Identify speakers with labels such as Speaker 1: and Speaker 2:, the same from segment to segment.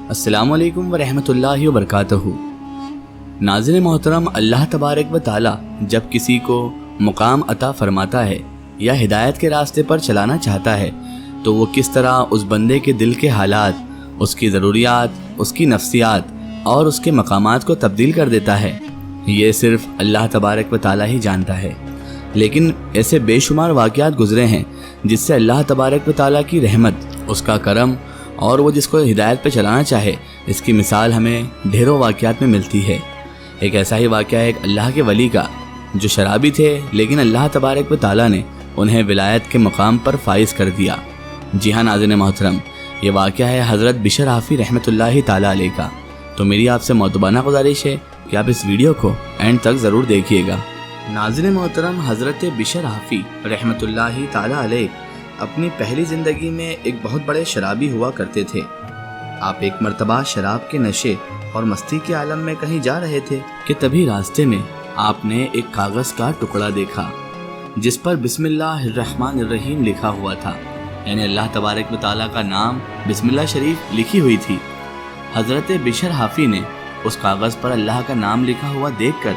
Speaker 1: السلام علیکم ورحمۃ اللہ وبرکاتہ۔ ناظرین محترم، اللہ تبارک و تعالی جب کسی کو مقام عطا فرماتا ہے یا ہدایت کے راستے پر چلانا چاہتا ہے تو وہ کس طرح اس بندے کے دل کے حالات، اس کی ضروریات، اس کی نفسیات اور اس کے مقامات کو تبدیل کر دیتا ہے، یہ صرف اللہ تبارک و تعالی ہی جانتا ہے۔ لیکن ایسے بے شمار واقعات گزرے ہیں جس سے اللہ تبارک و تعالی کی رحمت، اس کا کرم اور وہ جس کو ہدایت پہ چلانا چاہے، اس کی مثال ہمیں ڈھیروں واقعات میں ملتی ہے۔ ایک ایسا ہی واقعہ ہے ایک اللہ کے ولی کا جو شرابی تھے، لیکن اللہ تبارک و تعالی نے انہیں ولایت کے مقام پر فائز کر دیا۔ جی ہاں ناظرین محترم، یہ واقعہ ہے حضرت بشر حافی رحمۃ اللہ تعالی علیہ کا۔ تو میری آپ سے مؤدبانہ گزارش ہے کہ آپ اس ویڈیو کو اینڈ تک ضرور دیکھیے گا۔ ناظرین محترم، حضرت بشر حافی رحمۃ اللہ تعالی علیہ اپنی پہلی زندگی میں ایک بہت بڑے شرابی ہوا کرتے تھے۔ آپ ایک مرتبہ شراب کے نشے اور مستی کے عالم میں کہیں جا رہے تھے کہ تبھی راستے میں آپ نے ایک کاغذ کا ٹکڑا دیکھا جس پر بسم اللہ الرحمن الرحیم لکھا ہوا تھا، یعنی اللہ تبارک و تعالیٰ کا نام بسم اللہ شریف لکھی ہوئی تھی۔ حضرت بشر حافی نے اس کاغذ پر اللہ کا نام لکھا ہوا دیکھ کر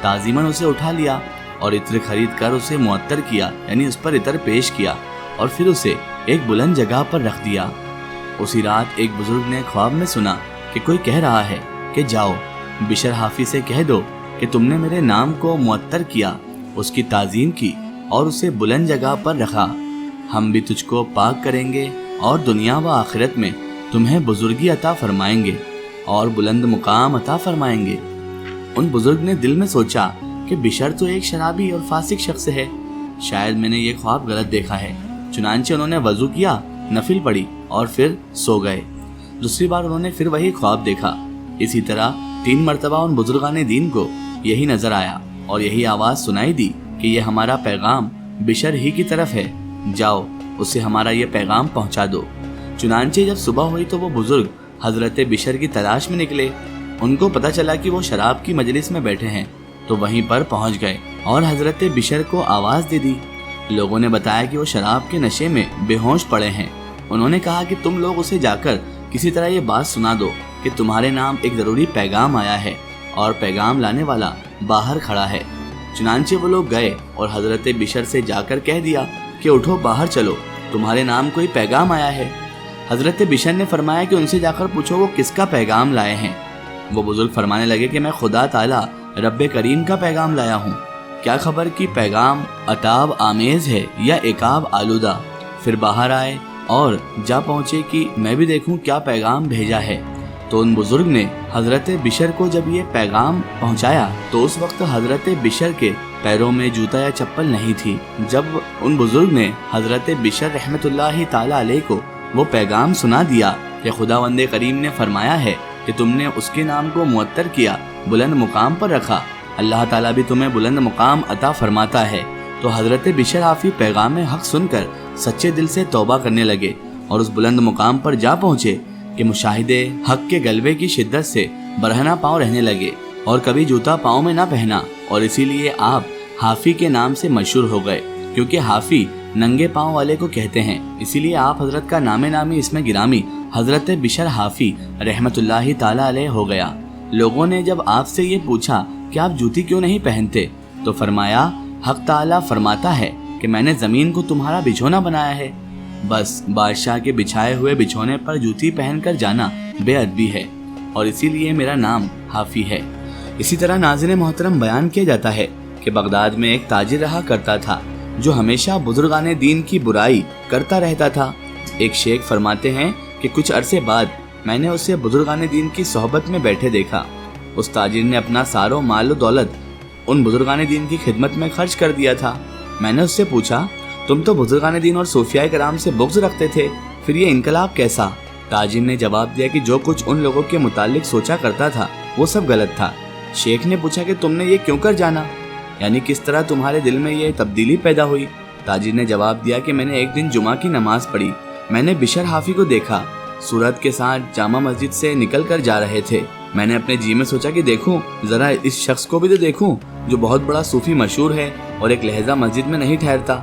Speaker 1: تعظیماً اسے اٹھا لیا اور عطر خرید کر اسے معطر کیا، یعنی اس پر عطر پیش کیا اور پھر اسے ایک بلند جگہ پر رکھ دیا۔ اسی رات ایک بزرگ نے خواب میں سنا کہ کوئی کہہ رہا ہے کہ جاؤ بشر حافی سے کہہ دو کہ تم نے میرے نام کو معطر کیا، اس کی تعظیم کی اور اسے بلند جگہ پر رکھا، ہم بھی تجھ کو پاک کریں گے اور دنیا و آخرت میں تمہیں بزرگی عطا فرمائیں گے اور بلند مقام عطا فرمائیں گے۔ ان بزرگ نے دل میں سوچا کہ بشر تو ایک شرابی اور فاسق شخص ہے، شاید میں نے یہ خواب غلط دیکھا ہے۔ چنانچہ انہوں نے وضو کیا، نفل پڑھی اور پھر سو گئے۔ دوسری بار انہوں نے پھر وہی خواب دیکھا۔ اسی طرح 3 مرتبہ ان بزرگان دین کو یہی نظر آیا اور یہی آواز سنائی دی کہ یہ ہمارا پیغام بشر ہی کی طرف ہے، جاؤ اسے ہمارا یہ پیغام پہنچا دو۔ چنانچہ جب صبح ہوئی تو وہ بزرگ حضرت بشر کی تلاش میں نکلے۔ ان کو پتہ چلا کہ وہ شراب کی مجلس میں بیٹھے ہیں تو وہیں پر پہنچ گئے اور حضرت بشر کو آواز دے دی۔ لوگوں نے بتایا کہ وہ شراب کے نشے میں بے ہوش پڑے ہیں۔ انہوں نے کہا کہ تم لوگ اسے جا کر کسی طرح یہ بات سنا دو کہ تمہارے نام ایک ضروری پیغام آیا ہے اور پیغام لانے والا باہر کھڑا ہے۔ چنانچہ وہ لوگ گئے اور حضرت بشر سے جا کر کہہ دیا کہ اٹھو باہر چلو، تمہارے نام کوئی پیغام آیا ہے۔ حضرت بشر نے فرمایا کہ ان سے جا کر پوچھو وہ کس کا پیغام لائے ہیں۔ وہ بزرگ فرمانے لگے کہ میں خدا تعالی رب کریم کا پیغام لایا ہوں، کیا خبر کہ پیغام عتاب آمیز ہے یا عقاب آلودہ۔ پھر باہر آئے اور جا پہنچے کہ میں بھی دیکھوں کیا پیغام بھیجا ہے۔ تو ان بزرگ نے حضرت بشر کو جب یہ پیغام پہنچایا تو اس وقت حضرت بشر کے پیروں میں جوتا یا چپل نہیں تھی۔ جب ان بزرگ نے حضرت بشر رحمۃ اللہ تعالی علیہ کو وہ پیغام سنا دیا کہ خداوند کریم نے فرمایا ہے کہ تم نے اس کے نام کو معطر کیا، بلند مقام پر رکھا، اللہ تعالیٰ بھی تمہیں بلند مقام عطا فرماتا ہے، تو حضرت بشر حافی پیغام حق سن کر سچے دل سے توبہ کرنے لگے اور اس بلند مقام پر جا پہنچے کہ مشاہدے حق کے غلبے کی شدت سے برہنہ پاؤں رہنے لگے اور کبھی جوتا پاؤں میں نہ پہنا، اور اسی لیے آپ حافی کے نام سے مشہور ہو گئے، کیونکہ حافی ننگے پاؤں والے کو کہتے ہیں، اسی لیے آپ حضرت کا نام نامی اسم گرامی حضرت بشر حافی رحمۃ اللہ تعالی علیہ ہو گیا۔ لوگوں نے جب آپ سے یہ پوچھا کہ آپ جوتی کیوں نہیں پہنتے تو فرمایا حق تعالیٰ فرماتا ہے کہ میں نے زمین کو تمہارا بچھونا بنایا ہے، بس بادشاہ کے بچھائے ہوئے بچھونے پر جوتی پہن کر جانا بے ادبی ہے، اور اسی لیے میرا نام حافی ہے۔ اسی طرح ناظرین محترم بیان کیا جاتا ہے کہ بغداد میں ایک تاجر رہا کرتا تھا جو ہمیشہ بزرگان دین کی برائی کرتا رہتا تھا۔ ایک شیخ فرماتے ہیں کہ کچھ عرصے بعد میں نے اسے بزرگان دین کی صحبت میں بیٹھے دیکھا۔ اس تاجر نے اپنا سارو مال و دولت ان بزرگان دین کی خدمت میں خرچ کر دیا تھا۔ میں نے اس سے پوچھا تم تو بزرگان دین اور صوفیاء کرام سے بغض رکھتے تھے، پھر یہ انقلاب کیسا؟ تاجر نے جواب دیا کہ جو کچھ ان لوگوں کے متعلق سوچا کرتا تھا وہ سب غلط تھا۔ شیخ نے پوچھا کہ تم نے یہ کیوں کر جانا، یعنی کس طرح تمہارے دل میں یہ تبدیلی پیدا ہوئی؟ تاجر نے جواب دیا کہ میں نے ایک دن جمعہ کی نماز پڑھی، میں نے بشر حافی کو دیکھا، صورت کے ساتھ جامع مسجد سے نکل کر جا رہے تھے۔ میں نے اپنے جی میں سوچا کہ دیکھوں ذرا اس شخص کو بھی تو دیکھوں جو بہت بڑا صوفی مشہور ہے اور ایک لہجہ مسجد میں نہیں ٹھہرتا،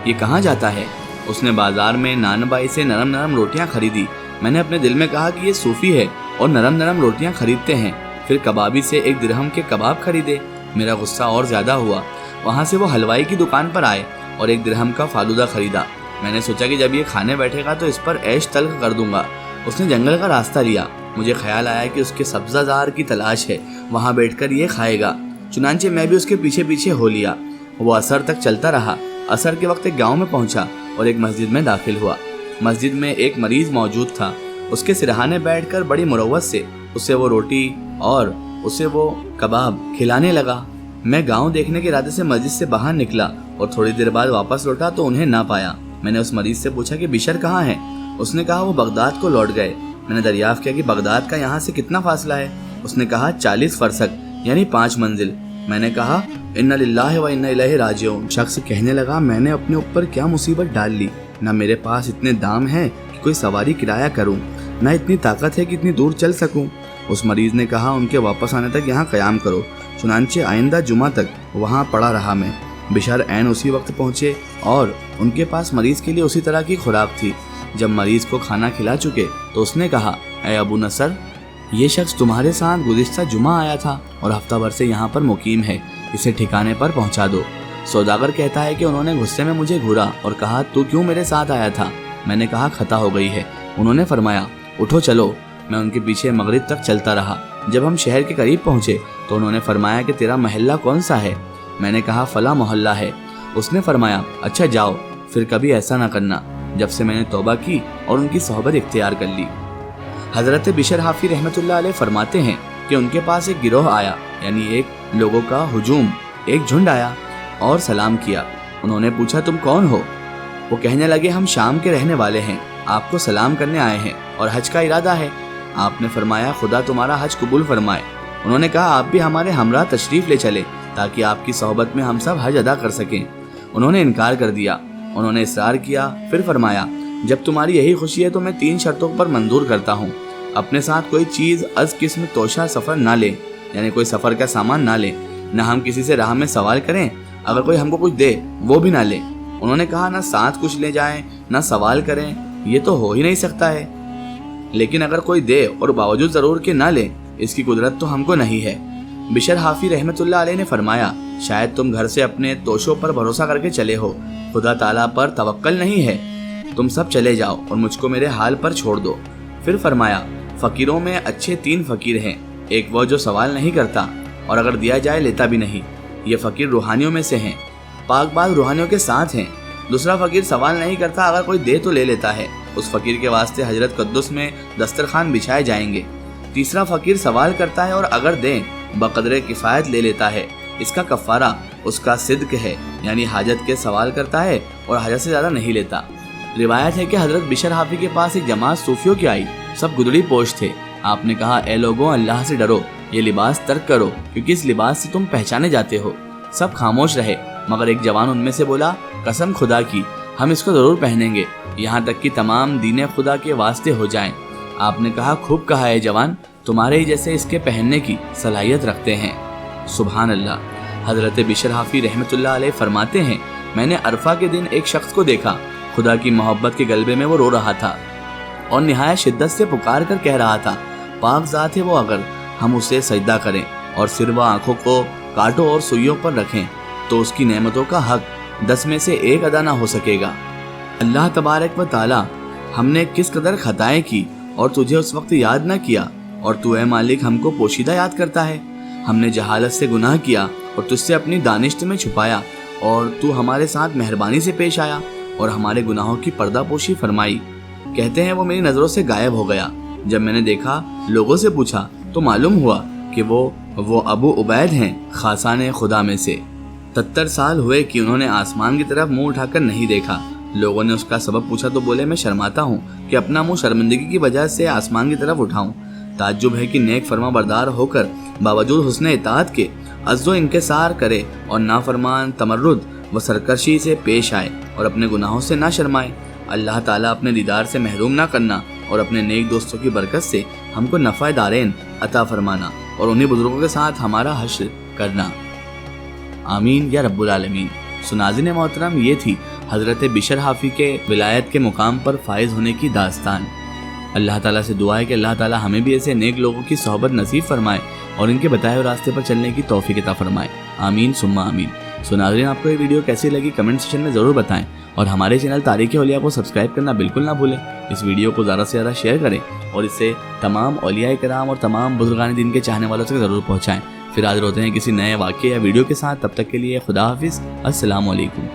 Speaker 1: یہ کہاں جاتا ہے؟ اس نے بازار میں نان بائی سے نرم نرم روٹیاں خریدی، میں نے اپنے دل میں کہا کہ یہ صوفی ہے اور نرم نرم روٹیاں خریدتے ہیں، پھر کبابی سے 1 درہم کے کباب خریدے۔ میرا غصہ اور زیادہ ہوا۔ وہاں سے وہ حلوائی کی دکان پر آئے اور 1 درہم کا فالودہ خریدا۔ میں نے سوچا کہ جب یہ کھانے بیٹھے گا تو اس پر عیش تلخ کر دوں گا۔ اس نے جنگل کا راستہ لیا۔ مجھے خیال آیا کہ اس کے سبزہ زار کی تلاش ہے، وہاں بیٹھ کر یہ کھائے گا، چنانچہ میں بھی اس کے پیچھے پیچھے ہو لیا۔ وہ عصر تک چلتا رہا۔ عصر کے وقت ایک گاؤں میں پہنچا اور ایک مسجد میں داخل ہوا۔ مسجد میں ایک مریض موجود تھا۔ اس کے سرہانے بیٹھ کر بڑی مروت سے اسے وہ روٹی اور اسے وہ کباب کھلانے لگا۔ میں گاؤں دیکھنے کے ارادے سے مسجد سے باہر نکلا اور تھوڑی دیر بعد واپس لوٹا تو انہیں نہ پایا۔ میں نے اس مریض سے پوچھا کہ بشر کہاں ہے؟ اس نے کہا وہ بغداد کو لوٹ گئے۔ میں نے دریافت کیا کہ بغداد کا یہاں سے کتنا فاصلہ ہے؟ اس نے کہا 40 فرسخ یعنی 5 منزل۔ میں نے کہا انا للہ و انا الیہ راجعون۔ شخص کہنے لگا میں نے اپنے اوپر کیا مصیبت ڈال لی، نہ میرے پاس اتنے دام ہیں کہ کوئی سواری کرایہ کروں، نہ اتنی طاقت ہے کہ اتنی دور چل سکوں۔ اس مریض نے کہا ان کے واپس آنے تک یہاں قیام کرو۔ چنانچہ آئندہ جمعہ تک وہاں پڑا رہا میں۔ بشر عین اسی وقت پہنچے اور ان کے پاس مریض کے لیے اسی طرح کی خوراک تھی۔ جب مریض کو کھانا کھلا چکے تو اس نے کہا اے ابو نصر، یہ شخص تمہارے ساتھ گزشتہ جمعہ آیا تھا اور ہفتہ بھر سے یہاں پر مقیم ہے، اسے ٹھکانے پر پہنچا دو۔ سوداگر کہتا ہے کہ انہوں نے غصے میں مجھے گھورا اور کہا تو کیوں میرے ساتھ آیا تھا؟ میں نے کہا خطا ہو گئی ہے۔ انہوں نے فرمایا اٹھو چلو۔ میں ان کے پیچھے مغرب تک چلتا رہا۔ جب ہم شہر کے قریب پہنچے تو انہوں نے فرمایا کہ تیرا محلہ کون سا ہے؟ میں نے کہا فلاں محلہ ہے۔ اس نے فرمایا اچھا جاؤ، پھر کبھی ایسا نہ کرنا۔ جب سے میں نے توبہ کی اور ان کی صحبت اختیار کر لی۔ حضرت بشر حافی رحمۃ اللہ علیہ فرماتے ہیں کہ ان کے پاس ایک گروہ آیا، یعنی ایک لوگوں کا ہجوم، ایک جھنڈ آیا اور سلام کیا۔ انہوں نے پوچھا تم کون ہو؟ وہ کہنے لگے ہم شام کے رہنے والے ہیں، آپ کو سلام کرنے آئے ہیں اور حج کا ارادہ ہے۔ آپ نے فرمایا خدا تمہارا حج قبول فرمائے۔ انہوں نے کہا آپ بھی ہمارے ہمراہ تشریف لے چلے تاکہ آپ کی صحبت میں ہم سب حج ادا کر سکیں۔ انہوں نے انکار کر دیا۔ انہوں نے اصرار کیا، پھر فرمایا جب تمہاری یہی خوشی ہے تو میں 3 شرطوں پر منظور کرتا ہوں۔ اپنے ساتھ کوئی چیز از قسم توشہ سفر نہ لے، یعنی کوئی سفر کا سامان نہ لے، نہ ہم کسی سے راہ میں سوال کریں، اگر کوئی ہم کو کچھ دے وہ بھی نہ لے۔ انہوں نے کہا نہ ساتھ کچھ لے جائیں نہ سوال کریں، یہ تو ہو ہی نہیں سکتا ہے، لیکن اگر کوئی دے اور باوجود ضرور کہ نہ لے، اس کی قدرت تو ہم کو نہیں ہے۔ بشر حافی رحمۃ اللہ علیہ نے فرمایا شاید تم گھر سے اپنے توشوں پر بھروسہ کر کے چلے ہو، خدا تعالیٰ پر توکل نہیں ہے۔ تم سب چلے جاؤ اور مجھ کو میرے حال پر چھوڑ دو۔ پھر فرمایا فقیروں میں اچھے 3 فقیر ہیں، ایک وہ جو سوال نہیں کرتا اور اگر دیا جائے لیتا بھی نہیں، یہ فقیر روحانیوں میں سے ہیں، پاک باز روحانیوں کے ساتھ ہیں۔ دوسرا فقیر سوال نہیں کرتا، اگر کوئی دے تو لے لیتا ہے، اس فقیر کے واسطے حضرت قدس میں دسترخوان بچھائے جائیں گے۔ تیسرا فقیر سوال کرتا ہے اور اگر دیں بقدر کفایت لے لیتا ہے، اس کا کفارہ اس کا صدق ہے، یعنی حاجت کے سوال کرتا ہے اور حاجت سے زیادہ نہیں لیتا۔ روایت ہے کہ حضرت بشر حافی کے پاس ایک جماعت صوفیوں کی آئی، سب گدڑی پوش تھے۔ آپ نے کہا اے لوگوں اللہ سے ڈرو، یہ لباس ترک کرو کیونکہ اس لباس سے تم پہچانے جاتے ہو۔ سب خاموش رہے مگر ایک جوان ان میں سے بولا قسم خدا کی ہم اس کو ضرور پہنیں گے یہاں تک کہ تمام دین خدا کے واسطے ہو جائیں۔ آپ نے کہا خوب کہا ہے جوان، تمہارے ہی جیسے اس کے پہننے کی صلاحیت رکھتے ہیں۔ سبحان اللہ۔ حضرت بشر حافی رحمۃ اللہ علیہ فرماتے ہیں میں نے عرفہ کے دن ایک شخص کو دیکھا، خدا کی محبت کے غلبے میں وہ رو رہا تھا اور نہایت شدت سے پکار کر کہہ رہا تھا پاک ذات ہے وہ، اگر ہم اسے سجدہ کریں اور سر و آنکھوں کو کانٹوں اور سوئیوں پر رکھیں تو اس کی نعمتوں کا حق 10 میں سے 1 ادا نہ ہو سکے گا۔ اللہ تبارک و تعالی ہم نے کس قدر خطائیں کی اور تجھے اس وقت یاد نہ کیا، اور تو اے مالک ہم کو پوشیدہ یاد کرتا ہے۔ ہم نے جہالت سے گناہ کیا اور تجھ سے اپنی دانشت میں چھپایا، اور تو ہمارے ساتھ مہربانی سے پیش آیا اور ہمارے گناہوں کی پردہ پوشی فرمائی۔ کہتے ہیں وہ میری نظروں سے غائب ہو گیا۔ جب میں نے دیکھا لوگوں سے پوچھا تو معلوم ہوا کہ وہ ابو عبید ہیں، خاصان خدا میں سے۔ 73 سال ہوئے کہ انہوں نے آسمان کی طرف منہ اٹھا کر نہیں دیکھا۔ لوگوں نے اس کا سبب پوچھا تو بولے میں شرماتا ہوں کہ اپنا منہ شرمندگی کی وجہ سے آسمان کی طرف اٹھاؤں۔ تعجب ہے کہ نیک فرما بردار ہو کر باوجود حسن اطاعت کے عجز و انکسار کرے اور نافرمان تمرد و سرکشی سے پیش آئے اور اپنے گناہوں سے نہ شرمائے۔ اللہ تعالیٰ اپنے دیدار سے محروم نہ کرنا اور اپنے نیک دوستوں کی برکت سے ہم کو نفع دارین عطا فرمانا اور انہی بزرگوں کے ساتھ ہمارا حشر کرنا، آمین یا رب العالمین۔ ناظرین محترم، یہ تھی حضرت بشر حافی کے ولایت کے مقام پر فائز ہونے کی داستان۔ اللہ تعالیٰ سے دعا ہے کہ اللہ تعالیٰ ہمیں بھی ایسے نیک لوگوں کی صحبت نصیب فرمائے اور ان کے بتائے ہوئے راستے پر چلنے کی توفیق عطا فرمائے، آمین ثم آمین۔ سو ناظرین، آپ کو یہ ویڈیو کیسی لگی کمنٹ سیکشن میں ضرور بتائیں، اور ہمارے چینل تاریخ اولیاء کو سبسکرائب کرنا بالکل نہ بھولیں۔ اس ویڈیو کو زیادہ سے زیادہ شیئر کریں اور اس سے تمام اولیاء کرام اور تمام بزرگان دین کے چاہنے والوں تک ضرور پہنچائیں۔ پھر حاضر ہوتے ہیں کسی نئے واقعے یا ویڈیو کے ساتھ، تب تک کے لیے خدا حافظ، السلام علیکم۔